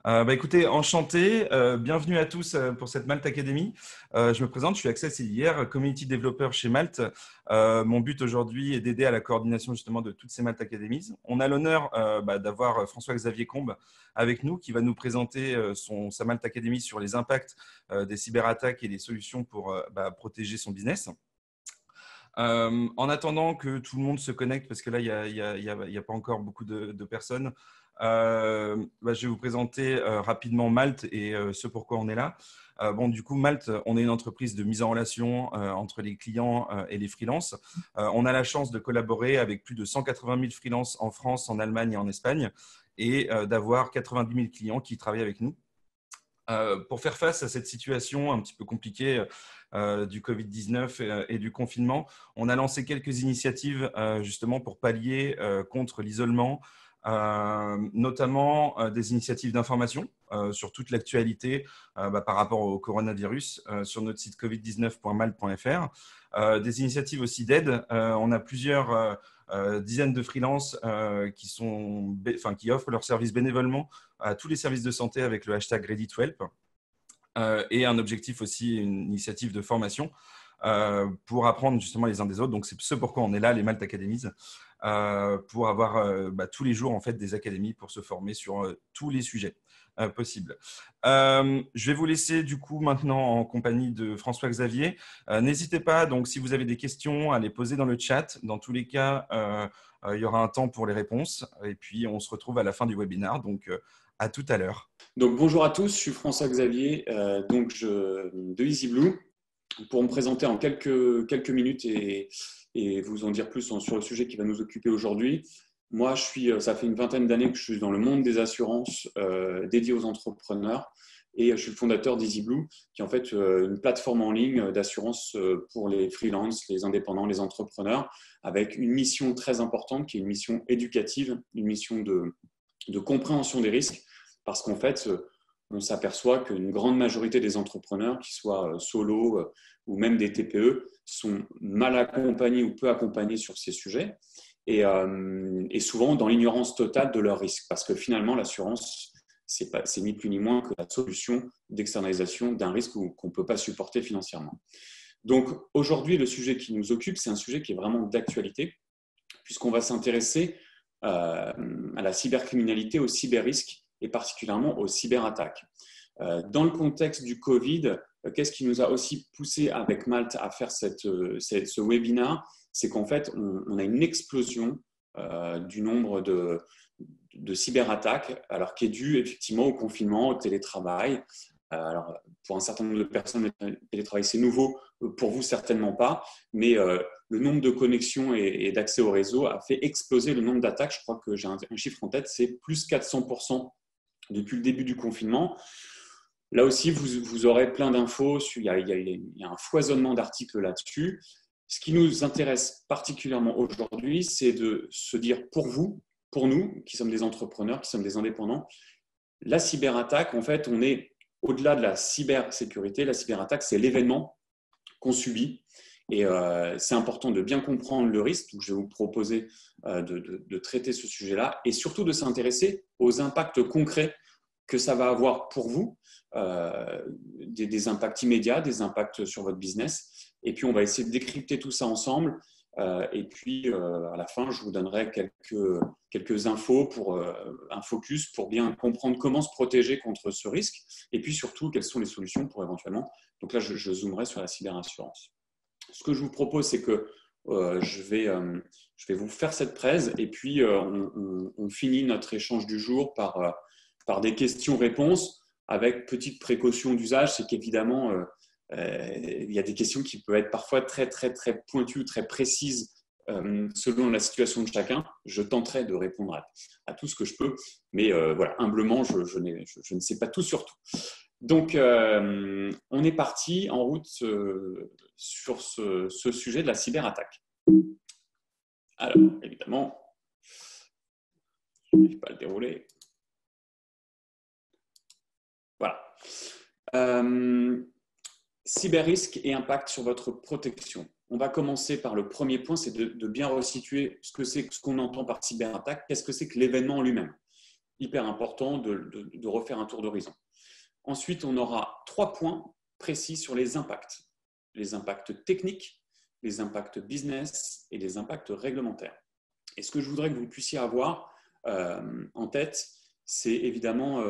Écoutez, enchanté. Bienvenue à tous pour cette Malte Academy. Je me présente, je suis Axel Sillière, Community Developer chez Malte. Mon but aujourd'hui est d'aider à la coordination justement de toutes ces Malte Academies. On a l'honneur d'avoir François-Xavier Combes avec nous qui va nous présenter sa Malte Academy sur les impacts des cyberattaques et les solutions pour protéger son business. En attendant que tout le monde se connecte, parce que là, il y a pas encore beaucoup de personnes, je vais vous présenter rapidement Malte et ce pourquoi on est là. Du coup, Malte, on est une entreprise de mise en relation entre les clients et les freelances. On a la chance de collaborer avec plus de 180 000 freelances en France, en Allemagne et en Espagne, et d'avoir 90 000 clients qui travaillent avec nous. Pour faire face à cette situation un petit peu compliquée du Covid-19 et du confinement, on a lancé quelques initiatives justement pour pallier contre l'isolement, notamment des initiatives d'information sur toute l'actualité par rapport au coronavirus sur notre site covid19.malte.fr. Des initiatives aussi d'aide. On a plusieurs dizaines de freelances qui offrent leurs services bénévolement à tous les services de santé avec le hashtag Ready to Help. Et un objectif aussi, une initiative de formation pour apprendre justement les uns des autres. Donc, c'est ce pourquoi on est là, les Malte Academies, pour avoir tous les jours en fait, des académies pour se former sur tous les sujets possibles. Je vais vous laisser du coup maintenant en compagnie de François-Xavier. N'hésitez pas, donc, si vous avez des questions, à les poser dans le chat. Dans tous les cas, il y aura un temps pour les réponses. Et puis, on se retrouve à la fin du webinaire. Donc, à tout à l'heure. Donc, bonjour à tous, je suis François-Xavier de EasyBlue pour me présenter en quelques minutes et vous en dire plus sur le sujet qui va nous occuper aujourd'hui. Moi, ça fait une vingtaine d'années que je suis dans le monde des assurances dédié aux entrepreneurs et je suis le fondateur d'EasyBlue qui est en fait une plateforme en ligne d'assurance pour les freelances, les indépendants, les entrepreneurs avec une mission très importante qui est une mission éducative, une mission de compréhension des risques. Parce qu'en fait, on s'aperçoit qu'une grande majorité des entrepreneurs, qu'ils soient solo ou même des TPE, sont mal accompagnés ou peu accompagnés sur ces sujets et souvent dans l'ignorance totale de leurs risques. Parce que finalement, l'assurance, c'est ni plus ni moins que la solution d'externalisation d'un risque qu'on ne peut pas supporter financièrement. Donc aujourd'hui, le sujet qui nous occupe, c'est un sujet qui est vraiment d'actualité, puisqu'on va s'intéresser à la cybercriminalité, au cyberrisque, et particulièrement aux cyberattaques. Dans le contexte du Covid, qu'est-ce qui nous a aussi poussé avec Malte à faire ce webinaire? C'est qu'en fait, on a une explosion du nombre de cyberattaques, alors qui est due effectivement au confinement, au télétravail. Alors, pour un certain nombre de personnes, le télétravail, c'est nouveau. Pour vous, certainement pas. Mais le nombre de connexions et d'accès au réseau a fait exploser le nombre d'attaques. Je crois que j'ai un chiffre en tête, c'est plus 400% depuis le début du confinement. Là aussi, vous aurez plein d'infos. Il y a un foisonnement d'articles là-dessus. Ce qui nous intéresse particulièrement aujourd'hui, c'est de se dire pour nous, qui sommes des entrepreneurs, qui sommes des indépendants, la cyberattaque, en fait, on est au-delà de la cybersécurité. La cyberattaque, c'est l'événement qu'on subit. Et c'est important de bien comprendre le risque. Donc, je vais vous proposer de traiter ce sujet-là et surtout de s'intéresser aux impacts concrets que ça va avoir pour vous, des impacts immédiats, des impacts sur votre business. Et puis, on va essayer de décrypter tout ça ensemble. Et puis, à la fin, je vous donnerai quelques infos un focus pour bien comprendre comment se protéger contre ce risque. Et puis, surtout, quelles sont les solutions pour éventuellement… Donc là, je zoomerai sur la cyberassurance. Ce que je vous propose, c'est que je vais vous faire cette presse et puis on finit notre échange du jour par des questions-réponses avec petite précaution d'usage. C'est qu'évidemment, il y a des questions qui peuvent être parfois très, très, très pointues ou très précises selon la situation de chacun. Je tenterai de répondre à tout ce que je peux, mais voilà, humblement, je ne sais pas tout sur tout. Donc, on est parti en route sur ce sujet de la cyberattaque. Alors, évidemment, je n'arrive pas à le dérouler. Voilà. Cyberrisque et impact sur votre protection. On va commencer par le premier point, c'est de bien resituer ce qu'on entend par cyberattaque. Qu'est-ce que c'est que l'événement lui-même? hyper important de refaire un tour d'horizon. Ensuite, on aura 3 points précis sur les impacts. Les impacts techniques, les impacts business et les impacts réglementaires. Et ce que je voudrais que vous puissiez avoir en tête, c'est évidemment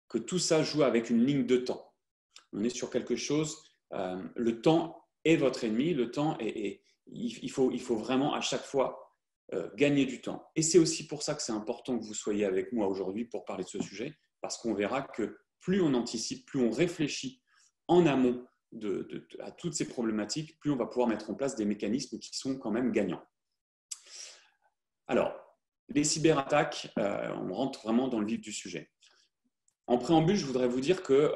que tout ça joue avec une ligne de temps. On est sur quelque chose, le temps est votre ennemi, le temps il faut vraiment à chaque fois gagner du temps. Et c'est aussi pour ça que c'est important que vous soyez avec moi aujourd'hui pour parler de ce sujet, parce qu'on verra que plus on anticipe, plus on réfléchit en amont à toutes ces problématiques, plus on va pouvoir mettre en place des mécanismes qui sont quand même gagnants. Alors, les cyberattaques, on rentre vraiment dans le vif du sujet. En préambule, je voudrais vous dire que,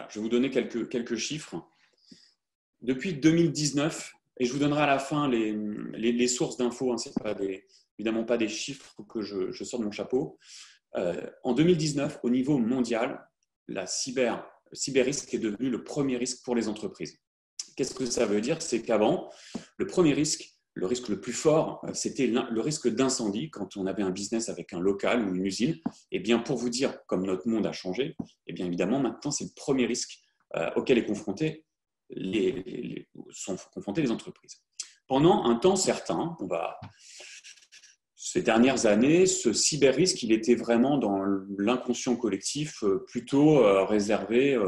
je vais vous donner quelques chiffres. Depuis 2019, et je vous donnerai à la fin les sources d'infos, hein, ce n'est évidemment pas des chiffres que je sors de mon chapeau. En 2019, au niveau mondial, le cyber-risque est devenu le premier risque pour les entreprises. Qu'est-ce que ça veut dire? C'est qu'avant, le premier risque, le risque le plus fort, c'était le risque d'incendie quand on avait un business avec un local ou une usine. Et bien, pour vous dire, comme notre monde a changé, et bien évidemment, maintenant, c'est le premier risque auquel sont confrontées les entreprises. Pendant un temps certain, ces dernières années, ce cyber-risque, il était vraiment dans l'inconscient collectif, plutôt réservé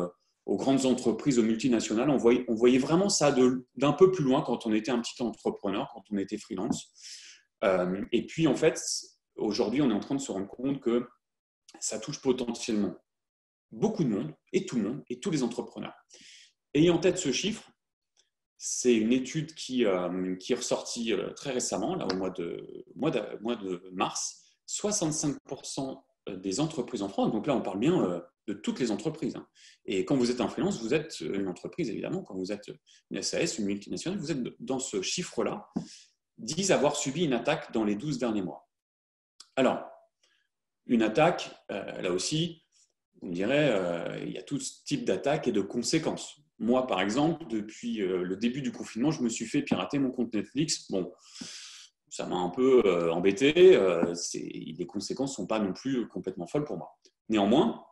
aux grandes entreprises, aux multinationales. On voyait vraiment ça d'un peu plus loin quand on était un petit entrepreneur, quand on était freelance. Et puis, en fait, aujourd'hui, on est en train de se rendre compte que ça touche potentiellement beaucoup de monde, et tout le monde, et tous les entrepreneurs. Ayant en tête ce chiffre, c'est une étude qui est ressortie très récemment, là, au mois de mars. 65% des entreprises en France, donc là on parle bien de toutes les entreprises. Hein. Et quand vous êtes un freelance, vous êtes une entreprise évidemment, quand vous êtes une SAS, une multinationale, vous êtes dans ce chiffre-là, disent avoir subi une attaque dans les 12 derniers mois. Alors, une attaque, là aussi, on dirait, il y a tout type d'attaque et de conséquences. Moi, par exemple, depuis le début du confinement, je me suis fait pirater mon compte Netflix. Bon, ça m'a un peu embêté. Les conséquences ne sont pas non plus complètement folles pour moi. Néanmoins,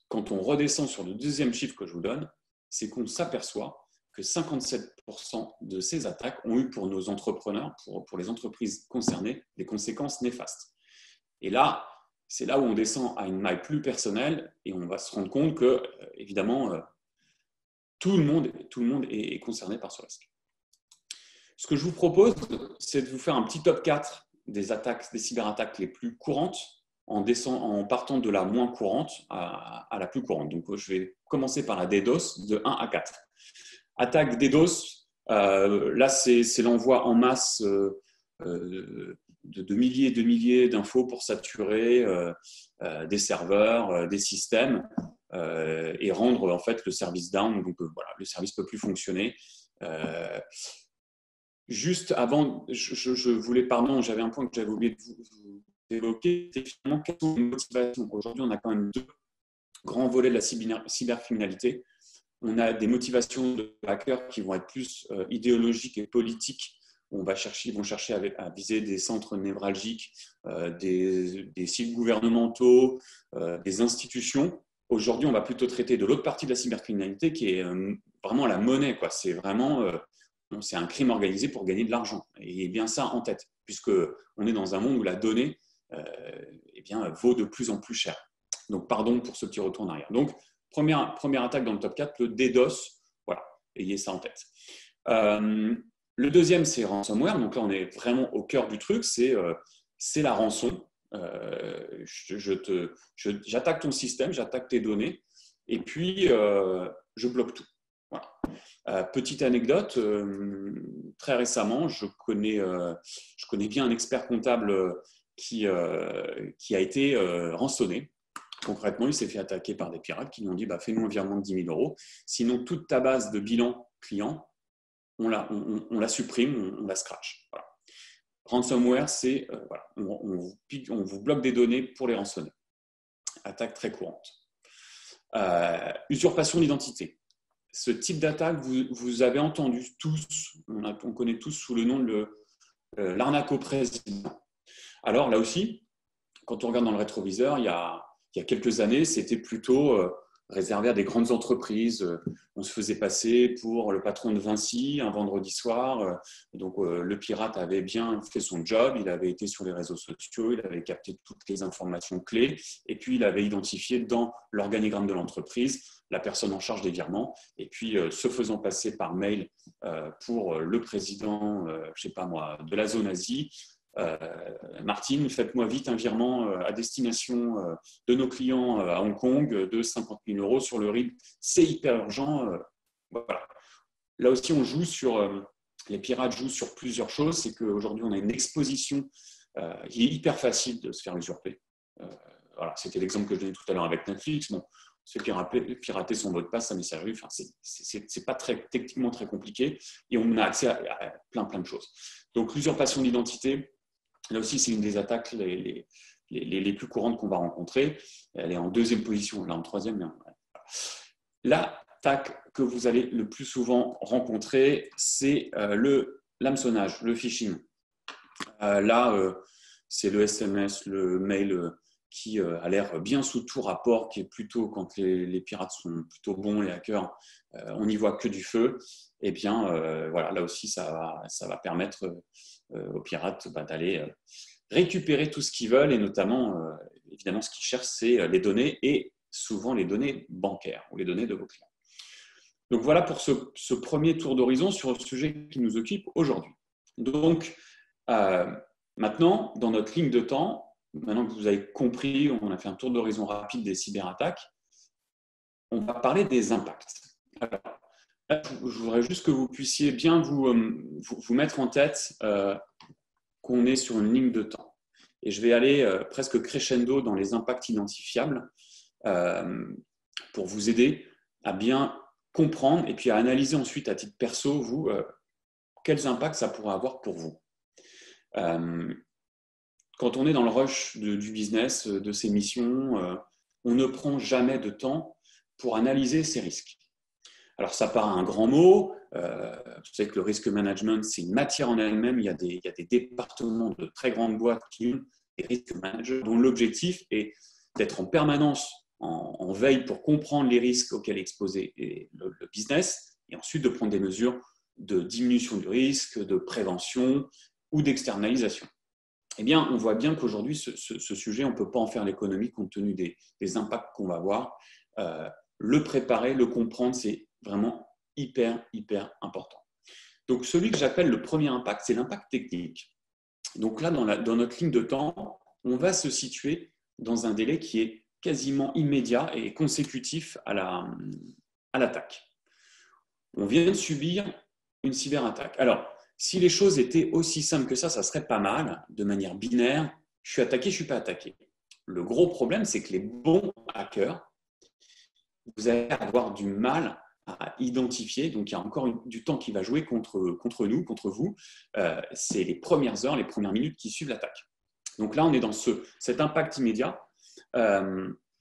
quand on redescend sur le deuxième chiffre que je vous donne, c'est qu'on s'aperçoit que 57% de ces attaques ont eu pour nos entrepreneurs, pour les entreprises concernées, des conséquences néfastes. Et là, c'est là où on descend à une maille plus personnelle et on va se rendre compte que, évidemment, tout le monde est concerné par ce risque. Ce que je vous propose, c'est de vous faire un petit top 4 des cyberattaques les plus courantes en partant de la moins courante à la plus courante. Donc, je vais commencer par la DDoS de 1 à 4. Attaque DDoS, là, c'est l'envoi en masse de milliers et de milliers d'infos pour saturer des serveurs, des systèmes et rendre en fait le service down. Donc voilà, le service ne peut plus fonctionner. Juste avant, je voulais, pardon, j'avais un point que j'avais oublié de vous évoquer, c'est finalement quelles sont les motivations. Aujourd'hui, on a quand même 2 grands volets de la cybercriminalité. On a des motivations de hackers qui vont être plus idéologiques et politiques. Ils vont chercher à viser des centres névralgiques, des sites gouvernementaux, des institutions. Aujourd'hui, on va plutôt traiter de l'autre partie de la cybercriminalité qui est vraiment la monnaie, quoi. C'est vraiment c'est un crime organisé pour gagner de l'argent. Et bien ça en tête, puisqu'on est dans un monde où la donnée vaut de plus en plus cher. Donc, pardon pour ce petit retour en arrière. Donc, première attaque dans le top 4, le DDoS. Voilà, ayez ça en tête. Le deuxième, c'est ransomware. Donc là, on est vraiment au cœur du truc. C'est la rançon. J'attaque ton système, j'attaque tes données, et puis je bloque tout. Voilà. Petite anecdote, très récemment, je connais bien un expert comptable qui a été rançonné. Concrètement, il s'est fait attaquer par des pirates qui lui ont dit fais-nous un virement de 10 000 €. Sinon, toute ta base de bilan client, on la supprime, on la scratch. Voilà. Ransomware, c'est on vous bloque des données pour les rançonner. Attaque très courante. Usurpation d'identité. Ce type d'attaque, vous avez entendu tous, on connaît tous sous le nom de l'arnaque au président. Alors là aussi, quand on regarde dans le rétroviseur, il y a quelques années, c'était plutôt réservé à des grandes entreprises. On se faisait passer pour le patron de Vinci un vendredi soir. Donc, le pirate avait bien fait son job. Il avait été sur les réseaux sociaux. Il avait capté toutes les informations clés. Et puis, il avait identifié dans l'organigramme de l'entreprise la personne en charge des virements. Et puis, se faisant passer par mail pour le président, je sais pas moi, de la zone Asie, Martine, faites-moi vite un virement à destination de nos clients à Hong Kong de 50 000 € sur le RIB. C'est hyper urgent. Voilà. Là aussi, les pirates jouent sur plusieurs choses. C'est qu'aujourd'hui, on a une exposition. Il est hyper facile de se faire usurper. Voilà, c'était l'exemple que je donnais tout à l'heure avec Netflix. Bon, se pirater son mot de passe, sa messagerie, enfin, c'est pas techniquement très compliqué et on a accès à plein de choses. Donc, l'usurpation d'identité, là aussi, c'est une des attaques les plus courantes qu'on va rencontrer. Elle est en deuxième position, là en troisième. Mais l'attaque que vous allez le plus souvent rencontrer, c'est l'hameçonnage, le phishing. Là, c'est le SMS, le mail qui a l'air bien sous tout rapport, qui est plutôt, quand les pirates sont plutôt bons, les hackers, on n'y voit que du feu. Eh bien, voilà, là aussi, ça va permettre aux pirates d'aller récupérer tout ce qu'ils veulent et notamment, évidemment, ce qu'ils cherchent, c'est les données et souvent les données bancaires ou les données de vos clients. Donc, voilà pour ce premier tour d'horizon sur le sujet qui nous occupe aujourd'hui. Donc, maintenant, dans notre ligne de temps, maintenant que vous avez compris, on a fait un tour d'horizon rapide des cyberattaques, on va parler des impacts. Alors, là, je voudrais juste que vous puissiez bien vous mettre en tête qu'on est sur une ligne de temps. Et je vais aller presque crescendo dans les impacts identifiables pour vous aider à bien comprendre et puis à analyser ensuite à titre perso, vous, quels impacts ça pourrait avoir pour vous. Quand on est dans le rush du business, de ses missions, on ne prend jamais de temps pour analyser ses risques. Alors, ça paraît un grand mot. Vous savez que le risk management, c'est une matière en elle-même. Il y a des départements de très grandes boîtes qui ont des risk managers dont l'objectif est d'être en permanence en veille pour comprendre les risques auxquels est exposé le business et ensuite de prendre des mesures de diminution du risque, de prévention ou d'externalisation. Eh bien, on voit bien qu'aujourd'hui, ce sujet, on ne peut pas en faire l'économie compte tenu des impacts qu'on va avoir. Le préparer, le comprendre, c'est vraiment hyper important. Donc, celui que j'appelle le premier impact, c'est l'impact technique. Donc là, dans notre ligne de temps, on va se situer dans un délai qui est quasiment immédiat et consécutif à l'attaque. On vient de subir une cyberattaque. Alors, si les choses étaient aussi simples que ça serait pas mal, de manière binaire, je suis attaqué, je ne suis pas attaqué. Le gros problème, c'est que les bons hackers, vous allez avoir du mal à identifier, donc il y a encore du temps qui va jouer contre nous, contre vous, c'est les premières heures, les premières minutes qui suivent l'attaque. Donc là, on est dans cet impact immédiat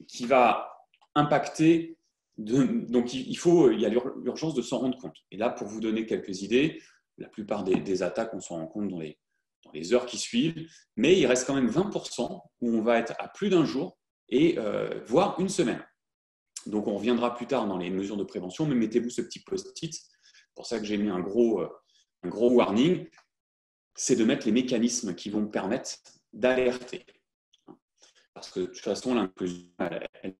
qui va impacter, donc il y a l'urgence de s'en rendre compte. Et là, pour vous donner quelques idées, la plupart des attaques, on s'en rend compte dans les heures qui suivent, mais il reste quand même 20% où on va être à plus d'un jour et voire une semaine. Donc, on reviendra plus tard dans les mesures de prévention, mais mettez-vous ce petit post-it. C'est pour ça que j'ai mis un gros warning. C'est de mettre les mécanismes qui vont me permettre d'alerter. Parce que de toute façon, l'inclusion, elle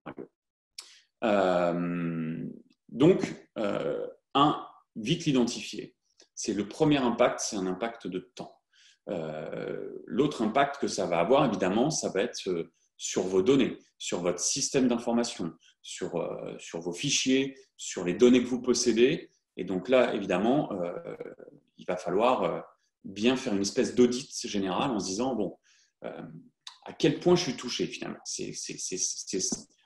donc, vite l'identifier. C'est le premier impact, c'est un impact de temps. L'autre impact que ça va avoir, évidemment, ça va être sur vos données, sur votre système d'information, sur vos fichiers, sur les données que vous possédez. Et donc là, évidemment, il va falloir bien faire une espèce d'audit général en se disant, bon, à quel point je suis touché finalement,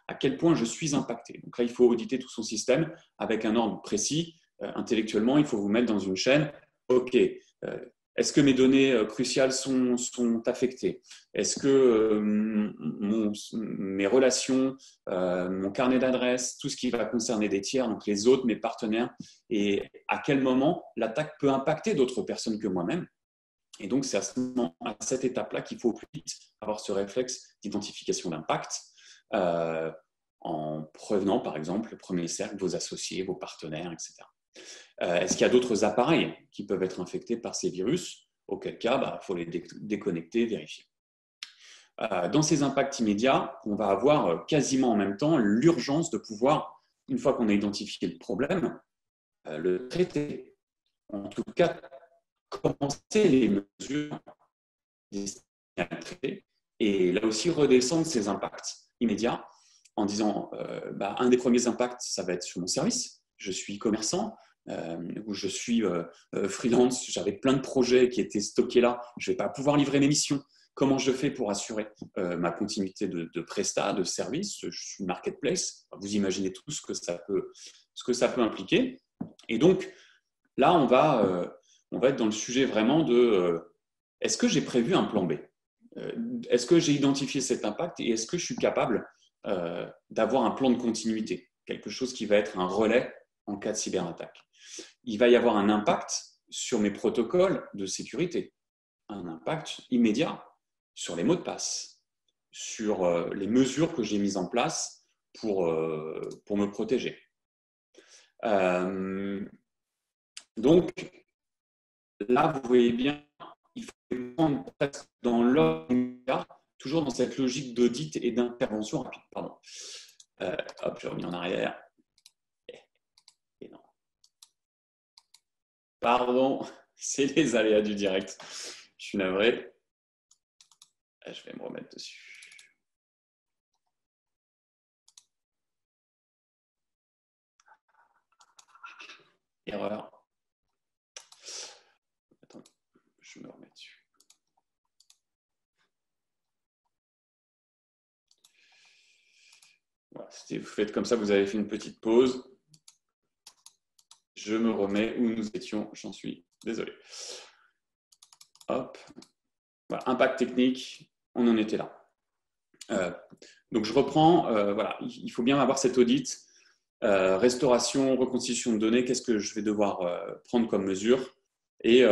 à quel point je suis impacté. Donc là, il faut auditer tout son système avec un ordre précis. Intellectuellement, il faut vous mettre dans une chaîne. OK, est-ce que mes données cruciales sont affectées? Est-ce que mes relations, mon carnet d'adresses, tout ce qui va concerner des tiers, donc les autres, mes partenaires, et à quel moment l'attaque peut impacter d'autres personnes que moi-même? Et donc, c'est à cette étape-là qu'il faut au plus vite avoir ce réflexe d'identification d'impact en prévenant, par exemple, le premier cercle, vos associés, vos partenaires, etc. Est-ce qu'il y a d'autres appareils qui peuvent être infectés par ces virus? Auquel cas, il faut les déconnecter, vérifier. Dans ces impacts immédiats, on va avoir quasiment en même temps l'urgence de pouvoir, une fois qu'on a identifié le problème, le traiter. En tout cas, commencer les mesures destinées à le traiter et là aussi redescendre ces impacts immédiats en disant un des premiers impacts, ça va être sur mon service. Je suis commerçant ou je suis freelance, j'avais plein de projets qui étaient stockés là, je ne vais pas pouvoir livrer mes missions. Comment je fais pour assurer ma continuité de prestat, de service? Je suis marketplace. Vous imaginez tout ce que ça peut impliquer. Et donc, là, on va être dans le sujet vraiment de est-ce que j'ai prévu un plan B? Est-ce que j'ai identifié cet impact et est-ce que je suis capable d'avoir un plan de continuité? Quelque chose qui va être un relais en cas de cyberattaque. Il va y avoir un impact sur mes protocoles de sécurité, un impact immédiat sur les mots de passe, sur les mesures que j'ai mises en place pour me protéger. Donc, là, vous voyez bien, il faut prendre dans l'ordre, toujours dans cette logique d'audit et d'intervention rapide. Pardon. Hop, je reviens en arrière. Et non. Pardon, c'est les aléas du direct. Je suis navré. Je vais me remettre dessus. Erreur. Attends, je me remets dessus. Voilà, vous faites comme ça, vous avez fait une petite pause. Je me remets où nous étions, j'en suis désolé. Hop. Voilà, impact technique, on en était là. Donc je reprends, voilà, il faut bien avoir cet audit. Restauration, reconstitution de données, qu'est-ce que je vais devoir prendre comme mesure? Et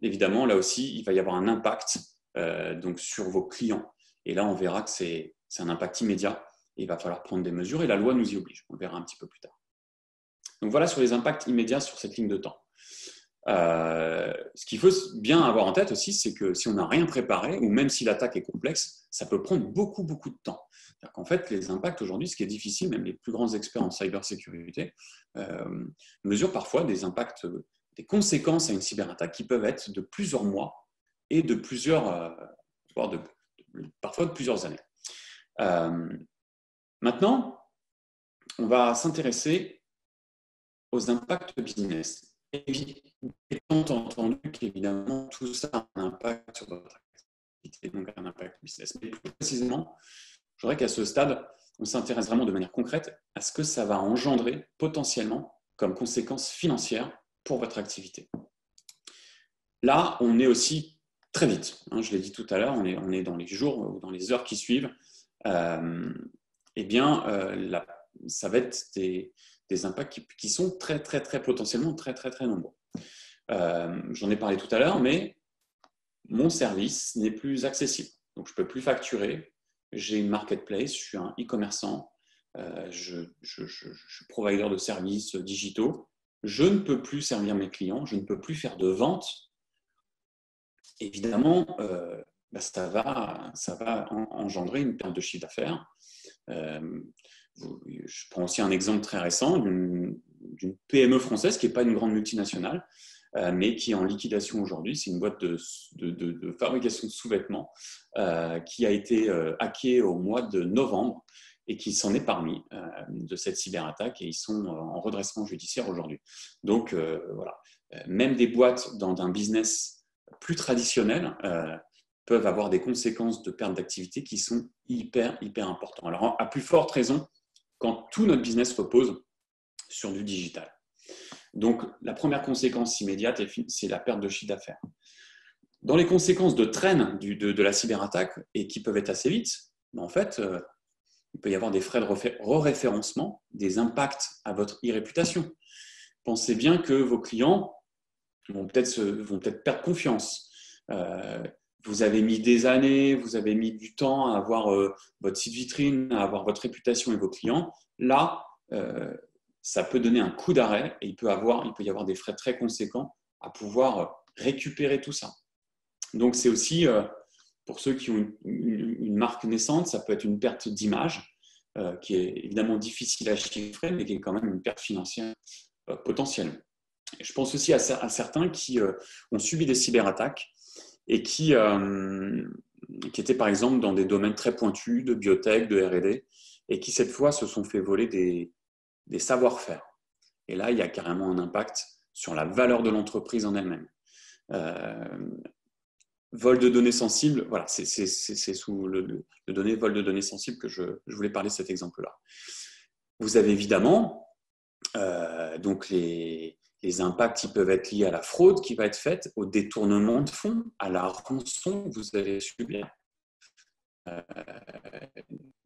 évidemment, là aussi, il va y avoir un impact donc sur vos clients. Et là, on verra que c'est un impact immédiat. Et il va falloir prendre des mesures et la loi nous y oblige. On le verra un petit peu plus tard. Donc voilà sur les impacts immédiats sur cette ligne de temps. Ce qu'il faut bien avoir en tête aussi, c'est que si on n'a rien préparé, ou même si l'attaque est complexe, ça peut prendre beaucoup, beaucoup de temps. C'est-à-dire qu'en fait, les impacts aujourd'hui, ce qui est difficile, même les plus grands experts en cybersécurité, mesurent parfois des impacts, des conséquences à une cyberattaque qui peuvent être de plusieurs mois et de plusieurs, voire parfois de plusieurs années. Maintenant, on va s'intéresser aux impacts business. Étant entendu qu'évidemment, tout ça a un impact sur votre activité, donc un impact business. Mais plus précisément, je voudrais qu'à ce stade, on s'intéresse vraiment de manière concrète à ce que ça va engendrer potentiellement comme conséquence financière pour votre activité. Là, on est aussi très vite. Je l'ai dit tout à l'heure, on est dans les jours ou dans les heures qui suivent. Ça va être des impacts qui sont très, très, très potentiellement très, très, très nombreux. J'en ai parlé tout à l'heure, mais mon service n'est plus accessible. Donc, je ne peux plus facturer. J'ai une marketplace, je suis un e-commerçant, je suis provider de services digitaux. Je ne peux plus servir mes clients, je ne peux plus faire de vente. Évidemment, ça va engendrer une perte de chiffre d'affaires. Je prends aussi un exemple très récent d'une PME française qui n'est pas une grande multinationale, mais qui est en liquidation aujourd'hui. C'est une boîte de fabrication de sous-vêtements qui a été hackée au mois de novembre et qui s'en est parmi de cette cyberattaque et ils sont en redressement judiciaire aujourd'hui. Donc voilà, même des boîtes dans un business plus traditionnel peuvent avoir des conséquences de perte d'activité qui sont hyper, hyper importantes. Alors, à plus forte raison, quand tout notre business repose sur du digital. Donc, la première conséquence immédiate, c'est la perte de chiffre d'affaires. Dans les conséquences de traîne de la cyberattaque, et qui peuvent être assez vite, en fait, il peut y avoir des frais de re-référencement, des impacts à votre e-réputation. Pensez bien que vos clients vont peut-être perdre confiance. Vous avez mis des années, vous avez mis du temps à avoir votre site vitrine, à avoir votre réputation et vos clients. Là, ça peut donner un coup d'arrêt et il peut y avoir des frais très conséquents à pouvoir récupérer tout ça. Donc, c'est aussi, pour ceux qui ont une marque naissante, ça peut être une perte d'image qui est évidemment difficile à chiffrer, mais qui est quand même une perte financière potentielle. Et je pense aussi à certains qui ont subi des cyberattaques et qui étaient par exemple dans des domaines très pointus de biotech, de R&D, et qui cette fois se sont fait voler des savoir-faire. Et là, il y a carrément un impact sur la valeur de l'entreprise en elle-même. Vol de données sensibles, voilà, c'est sous le données vol de données sensibles que je voulais parler de cet exemple-là. Vous avez évidemment donc les impacts qui peuvent être liés à la fraude qui va être faite, au détournement de fonds, à la rançon que vous allez subir. Vous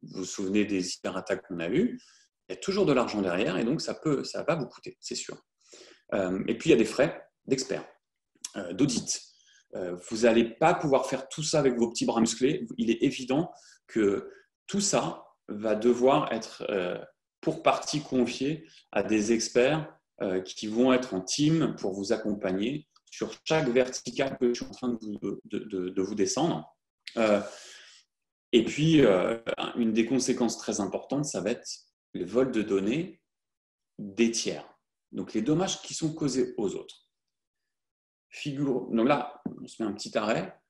vous souvenez des cyberattaques qu'on a eues, il y a toujours de l'argent derrière et donc ça va vous coûter, c'est sûr. Et puis il y a des frais d'experts, d'audit. Vous n'allez pas pouvoir faire tout ça avec vos petits bras musclés. Il est évident que tout ça va devoir être pour partie confié à des experts qui vont être en team pour vous accompagner sur chaque verticale que je suis en train de vous descendre. Et puis, une des conséquences très importantes, ça va être le vol de données des tiers. Donc, les dommages qui sont causés aux autres. Donc là, on se met un petit arrêt.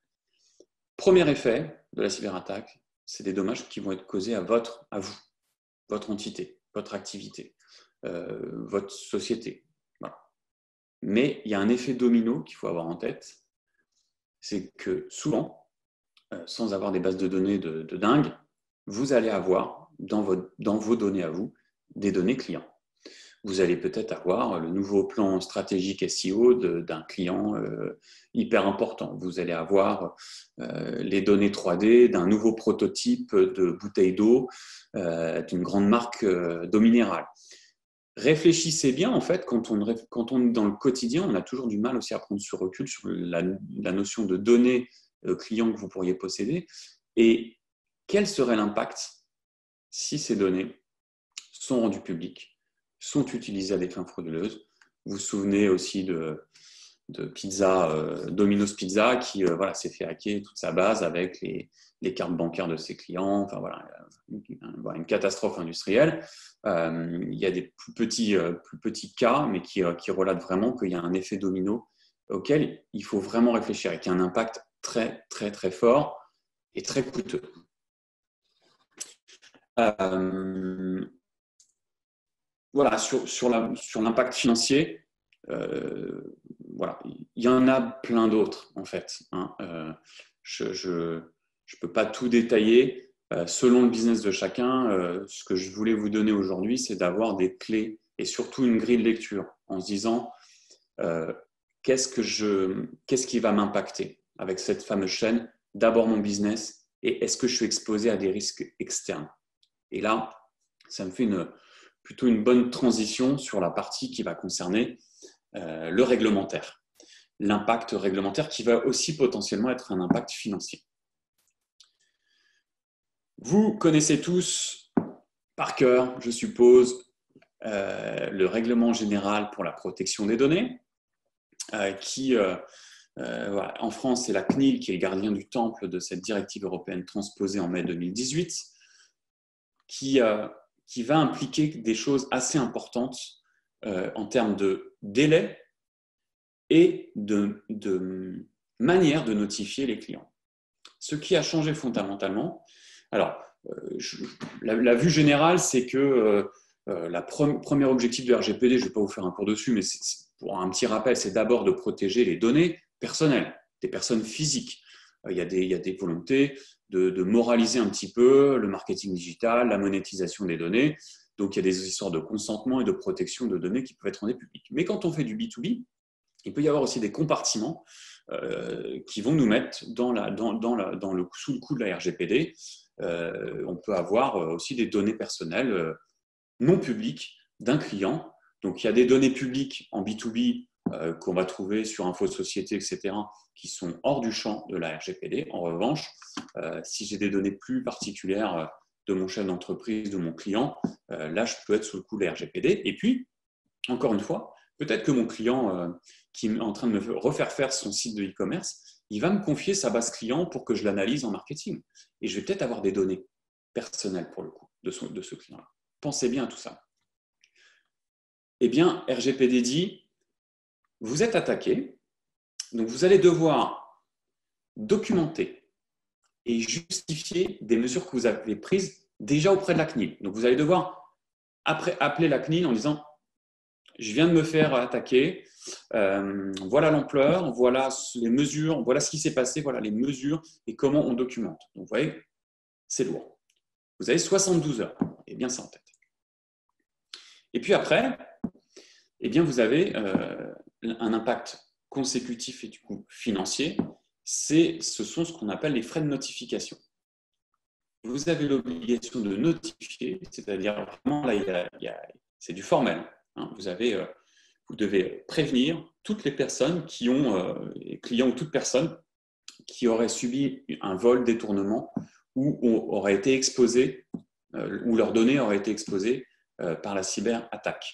Premier effet de la cyberattaque, c'est des dommages qui vont être causés à vous, votre entité, votre activité, votre société. Voilà. Mais il y a un effet domino qu'il faut avoir en tête, c'est que souvent, sans avoir des bases de données de dingue, vous allez avoir dans vos données à vous des données clients. Vous allez peut-être avoir le nouveau plan stratégique SEO d'un client hyper important. Vous allez avoir les données 3D d'un nouveau prototype de bouteille d'eau d'une grande marque d'eau minérale. Réfléchissez bien, en fait, quand on est dans le quotidien, on a toujours du mal aussi à prendre ce recul sur la notion de données clients que vous pourriez posséder et quel serait l'impact si ces données sont rendues publiques, sont utilisées à des fins frauduleuses. Vous vous souvenez aussi de pizza, Domino's Pizza, qui s'est fait hacker toute sa base avec les cartes bancaires de ses clients. Enfin, voilà, une catastrophe industrielle. Il y a des plus petits cas, mais qui relatent vraiment qu'il y a un effet domino auquel il faut vraiment réfléchir et qui a un impact très, très, très fort et très coûteux. Voilà, sur l'impact financier, voilà, il y en a plein d'autres en fait. Je peux pas tout détailler. Selon le business de chacun, ce que je voulais vous donner aujourd'hui, c'est d'avoir des clés et surtout une grille de lecture en se disant qu'est-ce qui va m'impacter avec cette fameuse chaîne, d'abord mon business et est-ce que je suis exposé à des risques externes. Et là, ça me fait plutôt une bonne transition sur la partie qui va concerner le réglementaire. L'impact réglementaire qui va aussi potentiellement être un impact financier. Vous connaissez tous par cœur, je suppose, le règlement général pour la protection des données, qui, en France, c'est la CNIL qui est le gardien du temple de cette directive européenne transposée en mai 2018, qui va impliquer des choses assez importantes en termes de délai et de manière de notifier les clients. Ce qui a changé fondamentalement, alors, la vue générale, c'est que le premier objectif du RGPD, je ne vais pas vous faire un cours dessus, mais pour un petit rappel, c'est d'abord de protéger les données personnelles, des personnes physiques. Il y a des volontés de moraliser un petit peu le marketing digital, la monétisation des données. Donc, il y a des histoires de consentement et de protection de données qui peuvent être rendues publiques. Mais quand on fait du B2B, il peut y avoir aussi des compartiments qui vont nous mettre sous le coup de la RGPD. On peut avoir aussi des données personnelles non publiques d'un client. Donc, il y a des données publiques en B2B qu'on va trouver sur Info Société, etc., qui sont hors du champ de la RGPD. En revanche, si j'ai des données plus particulières de mon chef d'entreprise, de mon client, là, je peux être sous le coup de la RGPD. Et puis, encore une fois, peut-être que mon client qui est en train de me refaire faire son site de e-commerce, il va me confier sa base client pour que je l'analyse en marketing. Et je vais peut-être avoir des données personnelles pour le coup de ce client-là. Pensez bien à tout ça. Eh bien, RGPD dit, vous êtes attaqué, donc vous allez devoir documenter et justifier des mesures que vous avez prises déjà auprès de la CNIL. Donc vous allez devoir après appeler la CNIL en disant je viens de me faire attaquer, voilà l'ampleur, voilà les mesures, voilà ce qui s'est passé, voilà les mesures et comment on documente. Donc vous voyez, c'est lourd. Vous avez 72 heures, et bien ça en tête. Et puis après, eh bien vous avez un impact consécutif et du coup financier, ce sont ce qu'on appelle les frais de notification. Vous avez l'obligation de notifier, c'est-à-dire vraiment là, c'est du formel. Hein, vous devez prévenir toutes les personnes qui ont, les clients ou toute personne qui aurait subi un vol, détournement ou aurait été exposé, ou leurs données auraient été exposées par la cyberattaque.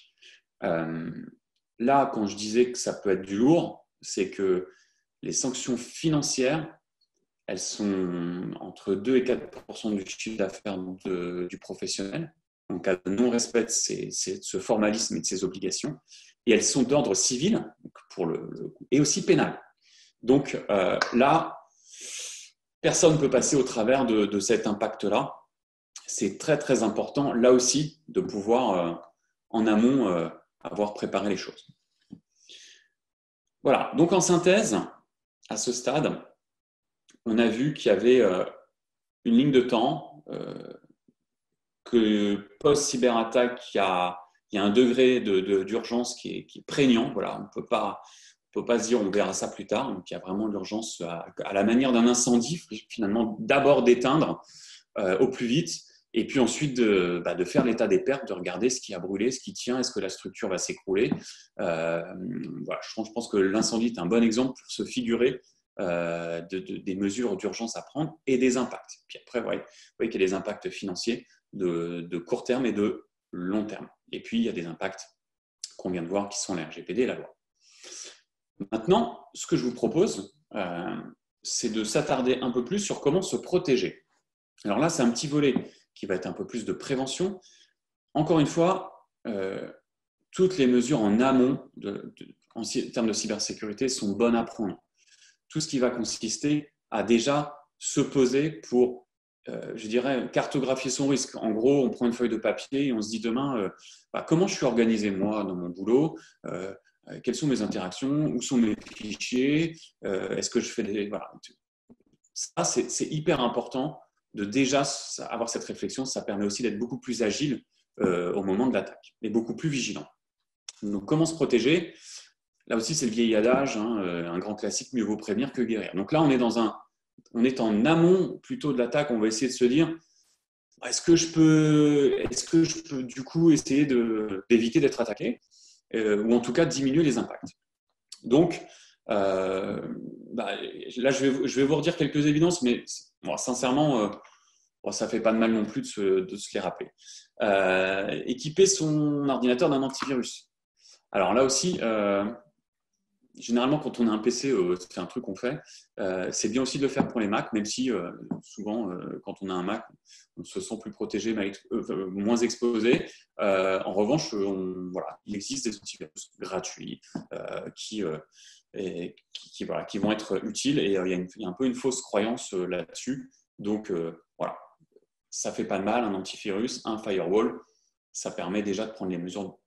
Là, quand je disais que ça peut être du lourd, c'est que les sanctions financières, elles sont entre 2 et 4% du chiffre d'affaires du professionnel, en cas de non-respect de ce formalisme et de ces obligations. Et elles sont d'ordre civil et aussi pénal. Donc là, personne ne peut passer au travers de cet impact-là. C'est très, très important, là aussi, de pouvoir, en amont, avoir préparé les choses. Voilà, donc en synthèse, à ce stade, on a vu qu'il y avait une ligne de temps, que post-cyberattaque, il y a un degré d'urgence qui est prégnant. Voilà, on ne peut pas se dire on verra ça plus tard. Donc il y a vraiment l'urgence à la manière d'un incendie, finalement, d'abord d'éteindre au plus vite, et puis ensuite de faire l'état des pertes, de regarder ce qui a brûlé, ce qui tient, est-ce que la structure va s'écrouler. Voilà, je pense que l'incendie est un bon exemple pour se figurer des mesures d'urgence à prendre et des impacts. Puis après, vous voyez qu'il y a des impacts financiers de court terme et de long terme. Et puis, il y a des impacts qu'on vient de voir qui sont la RGPD et la loi. Maintenant, ce que je vous propose, c'est de s'attarder un peu plus sur comment se protéger. Alors là, c'est un petit volet qui va être un peu plus de prévention. Encore une fois, toutes les mesures en amont en termes de cybersécurité sont bonnes à prendre. Tout ce qui va consister à déjà se poser pour, je dirais, cartographier son risque. En gros, on prend une feuille de papier et on se dit demain, comment je suis organisé moi dans mon boulot, quelles sont mes interactions, où sont mes fichiers, est-ce que je fais des… Voilà. Ça, c'est hyper important de déjà avoir cette réflexion. Ça permet aussi d'être beaucoup plus agile au moment de l'attaque et beaucoup plus vigilant. Donc, comment se protéger ? Là aussi, c'est le vieil adage, hein, un grand classique, mieux vaut prévenir que guérir. Donc là, on est en amont plutôt de l'attaque. On va essayer de se dire, est-ce que je peux du coup essayer d'éviter d'être attaqué, ou en tout cas diminuer les impacts. Donc, là, je vais vous redire quelques évidences, mais sincèrement, ça ne fait pas de mal non plus de se les rappeler. Équiper son ordinateur d'un antivirus. Alors là aussi, généralement, quand on a un PC, c'est un truc qu'on fait. C'est bien aussi de le faire pour les Mac, même si souvent, quand on a un Mac, on se sent plus protégé, moins exposé. En revanche, il existe des antivirus gratuits qui vont être utiles, et il y a un peu une fausse croyance là-dessus. Donc, voilà, ça ne fait pas de mal, un antivirus, un firewall, ça permet déjà de prendre les mesures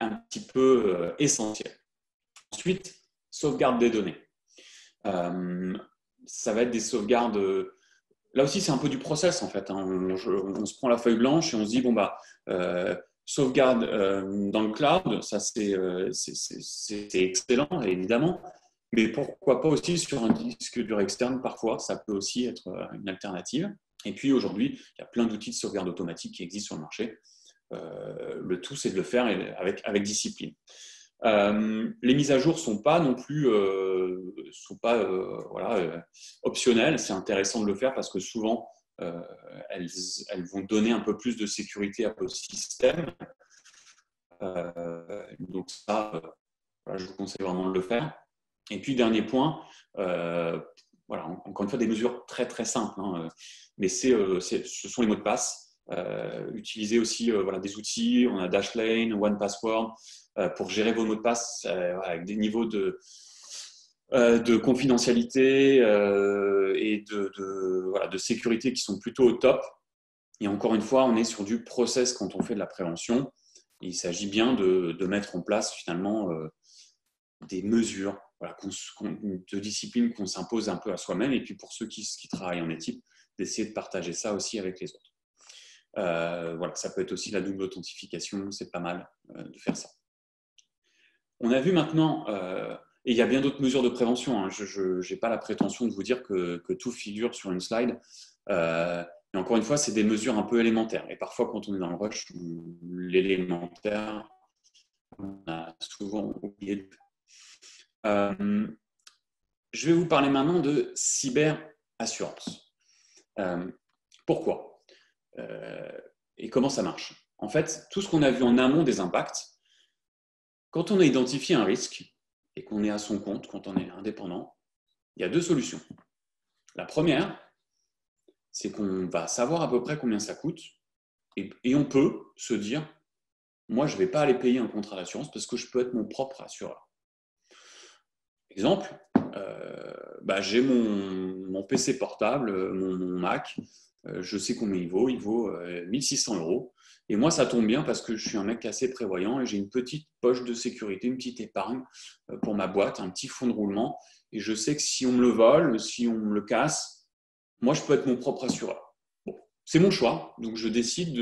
un petit peu essentielles. Ensuite, sauvegarde des données. Ça va être des sauvegardes. Là aussi, c'est un peu du process en fait. Hein. On se prend la feuille blanche et on se dit sauvegarde dans le cloud, ça c'est excellent évidemment. Mais pourquoi pas aussi sur un disque dur externe parfois, ça peut aussi être une alternative. Et puis aujourd'hui, il y a plein d'outils de sauvegarde automatique qui existent sur le marché. Le tout, c'est de le faire avec discipline. Les mises à jour sont pas non plus optionnelles. C'est intéressant de le faire parce que souvent elles vont donner un peu plus de sécurité à votre système. Donc ça, je vous conseille vraiment de le faire. Et puis dernier point, encore une fois des mesures très très simples, hein, mais ce sont les mots de passe. Utilisez aussi des outils, on a Dashlane, OnePassword pour gérer vos mots de passe avec des niveaux de confidentialité et de sécurité qui sont plutôt au top. Et encore une fois, on est sur du process quand on fait de la prévention. Il s'agit bien de mettre en place finalement des mesures de discipline qu'on s'impose un peu à soi-même. Et puis pour ceux qui travaillent en équipe, d'essayer de partager ça aussi avec les autres. Ça peut être aussi la double authentification, c'est pas mal de faire ça. On a vu maintenant, et il y a bien d'autres mesures de prévention, hein, je n'ai pas la prétention de vous dire que tout figure sur une slide, mais encore une fois, c'est des mesures un peu élémentaires. Et parfois, quand on est dans le rush, l'élémentaire, on a souvent oublié. Je vais vous parler maintenant de cyberassurance. Pourquoi et comment ça marche? En fait, tout ce qu'on a vu en amont des impacts, quand on a identifié un risque et qu'on est à son compte, quand on est indépendant, il y a deux solutions. La première, c'est qu'on va savoir à peu près combien ça coûte et on peut se dire, moi, je ne vais pas aller payer un contrat d'assurance parce que je peux être mon propre assureur. Exemple, j'ai mon PC portable, mon Mac, je sais combien il vaut 1600 €. Et moi, ça tombe bien parce que je suis un mec assez prévoyant et j'ai une petite poche de sécurité, une petite épargne pour ma boîte, un petit fonds de roulement. Et je sais que si on me le vole, si on me le casse, moi, je peux être mon propre assureur. Bon, c'est mon choix. Donc, je décide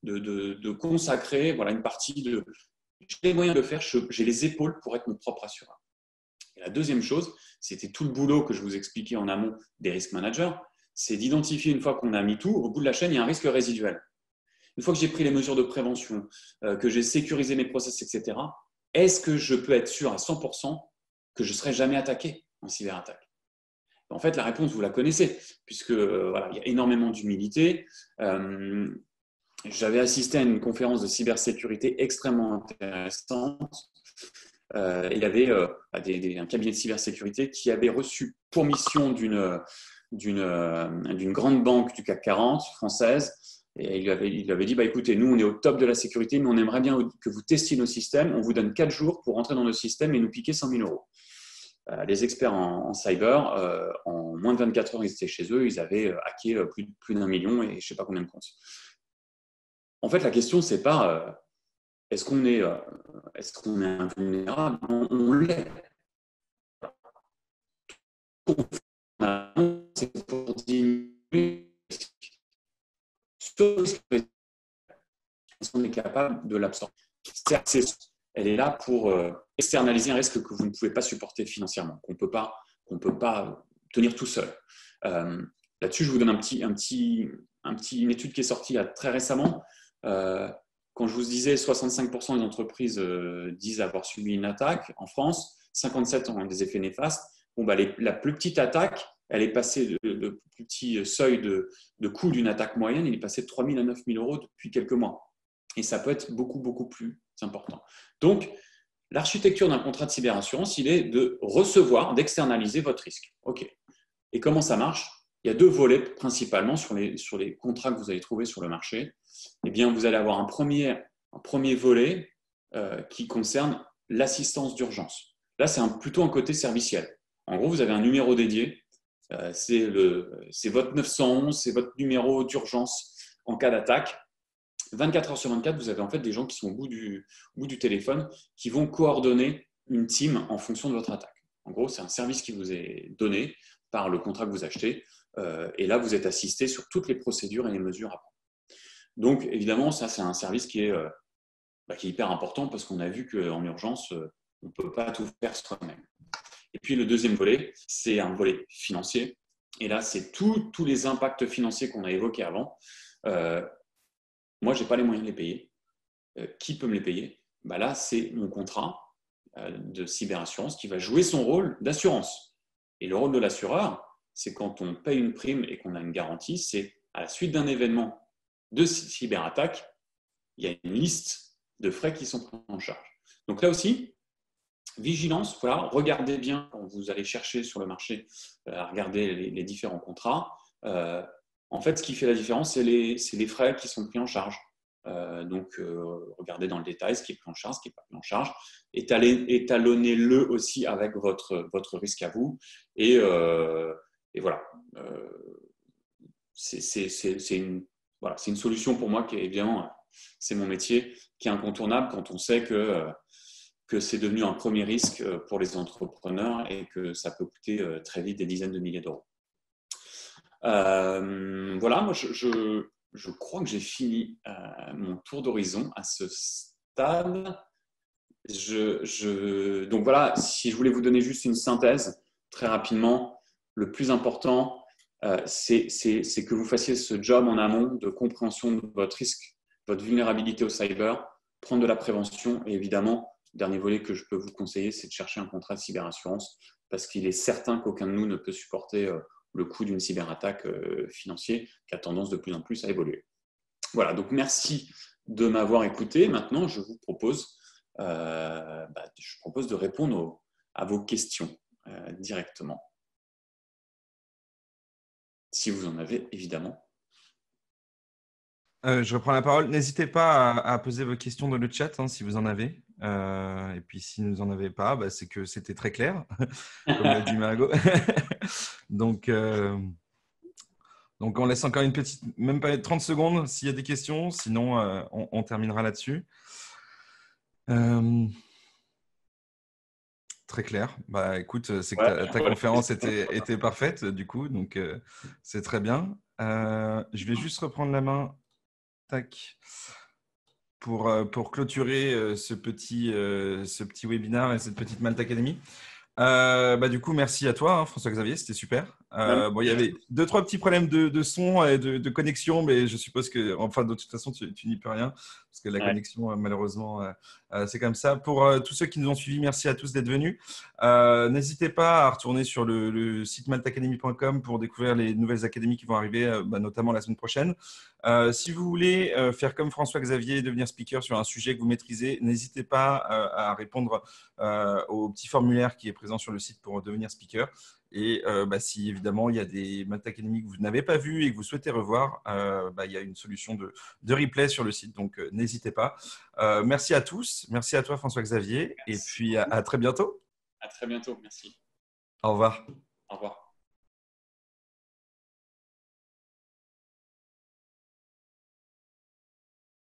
de consacrer une partie de… J'ai les moyens de le faire, j'ai les épaules pour être mon propre assureur. Et la deuxième chose, c'était tout le boulot que je vous expliquais en amont des risk managers, c'est d'identifier une fois qu'on a mis tout, au bout de la chaîne, il y a un risque résiduel. Une fois que j'ai pris les mesures de prévention, que j'ai sécurisé mes process, etc., est-ce que je peux être sûr à 100% que je ne serai jamais attaqué en cyberattaque? En fait, la réponse, vous la connaissez, puisque il y a énormément d'humilité. J'avais assisté à une conférence de cybersécurité extrêmement intéressante. Il y avait un cabinet de cybersécurité qui avait reçu pour mission d'une grande banque du CAC 40 française. Et il lui avait dit, écoutez, nous, on est au top de la sécurité, mais on aimerait bien que vous testiez nos systèmes. On vous donne 4 jours pour rentrer dans nos systèmes et nous piquer 100 000 €. Les experts en cyber, en moins de 24 heures, ils étaient chez eux. Ils avaient hacké plus d'1 million et je ne sais pas combien de comptes. En fait, la question, ce n'est pas est-ce qu'on est invulnérable? On l'est. C'est pour diminuer. Est-ce qu'on est capable de l'absorber? Elle est là pour externaliser un risque que vous ne pouvez pas supporter financièrement, qu'on ne peut pas tenir tout seul. Là-dessus, je vous donne une étude qui est sortie très récemment. Quand je vous disais 65% des entreprises disent avoir subi une attaque en France, 57% ont des effets néfastes. La plus petite attaque, elle est passée le plus petit seuil de coût d'une attaque moyenne, il est passé de 3 000 à 9 000 € depuis quelques mois. Et ça peut être beaucoup, beaucoup plus important. Donc, l'architecture d'un contrat de cyberassurance, il est de recevoir, d'externaliser votre risque. OK. Et comment ça marche? Il y a deux volets principalement sur les contrats que vous allez trouver sur le marché. Eh bien, vous allez avoir un premier volet qui concerne l'assistance d'urgence. Là, c'est plutôt un côté serviciel. En gros, vous avez un numéro dédié. C'est votre 911, c'est votre numéro d'urgence en cas d'attaque. 24 heures sur 24, vous avez en fait des gens qui sont au bout du téléphone qui vont coordonner une team en fonction de votre attaque. En gros, c'est un service qui vous est donné par le contrat que vous achetez. Et là, vous êtes assisté sur toutes les procédures et les mesures à prendre. Donc, évidemment, ça, c'est un service qui est hyper important parce qu'on a vu qu'en urgence, on ne peut pas tout faire soi-même. Et puis, le deuxième volet, c'est un volet financier. Et là, c'est tous les impacts financiers qu'on a évoqués avant. Moi, je n'ai pas les moyens de les payer. Qui peut me les payer? Là, c'est mon contrat. de cyberassurance qui va jouer son rôle d'assurance. Et le rôle de l'assureur, c'est quand on paye une prime et qu'on a une garantie, c'est à la suite d'un événement de cyberattaque, il y a une liste de frais qui sont pris en charge. Donc là aussi, vigilance, voilà, regardez bien quand vous allez chercher sur le marché, regarder les différents contrats. En fait, ce qui fait la différence, c'est les frais qui sont pris en charge. Donc, regardez dans le détail ce qui est pris en charge, ce qui n'est pas pris en charge. Étalonnez-le aussi avec votre risque à vous. Et voilà. C'est une solution pour moi qui est évidemment, c'est mon métier, qui est incontournable quand on sait que c'est devenu un premier risque pour les entrepreneurs et que ça peut coûter très vite des dizaines de milliers d'euros. Voilà, moi je crois que j'ai fini mon tour d'horizon à ce stade. Donc voilà, si je voulais vous donner juste une synthèse très rapidement, le plus important, c'est que vous fassiez ce job en amont de compréhension de votre risque, votre vulnérabilité au cyber, prendre de la prévention et évidemment, dernier volet que je peux vous conseiller, c'est de chercher un contrat de cyberassurance parce qu'il est certain qu'aucun de nous ne peut supporter le coût d'une cyberattaque financière qui a tendance de plus en plus à évoluer. Voilà, donc merci de m'avoir écouté. Maintenant, je vous propose, de répondre à vos questions directement. Si vous en avez, évidemment. Je reprends la parole. N'hésitez pas à poser vos questions dans le chat si vous en avez. Et puis, si vous n'en avez pas, c'est que c'était très clair, comme l'a dit Margot. Donc, on laisse encore une petite, même pas 30 secondes s'il y a des questions. Sinon, on terminera là-dessus. Très clair. Écoute, c'est que ta conférence était parfaite, du coup. Donc, c'est très bien. Je vais juste reprendre la main. Tac. Pour clôturer ce petit webinaire et cette petite Malte Academy. Du coup, merci à toi, François-Xavier, c'était super. Il y avait 2-3 petits problèmes de son et de connexion, mais je suppose que, de toute façon, tu n'y peux rien, parce que la connexion, malheureusement, c'est comme ça. Pour tous ceux qui nous ont suivis, merci à tous d'être venus. N'hésitez pas à retourner sur le site maltacademy.com pour découvrir les nouvelles académies qui vont arriver, notamment la semaine prochaine. Si vous voulez faire comme François-Xavier et devenir speaker sur un sujet que vous maîtrisez, n'hésitez pas à répondre au petit formulaire qui est présent sur le site pour devenir speaker. Et si évidemment il y a des Malte Academy que vous n'avez pas vues et que vous souhaitez revoir, il y a une solution de replay sur le site, donc n'hésitez pas. Merci à tous, merci à toi François-Xavier, et puis à très bientôt. À très bientôt, merci. Au revoir. Au revoir.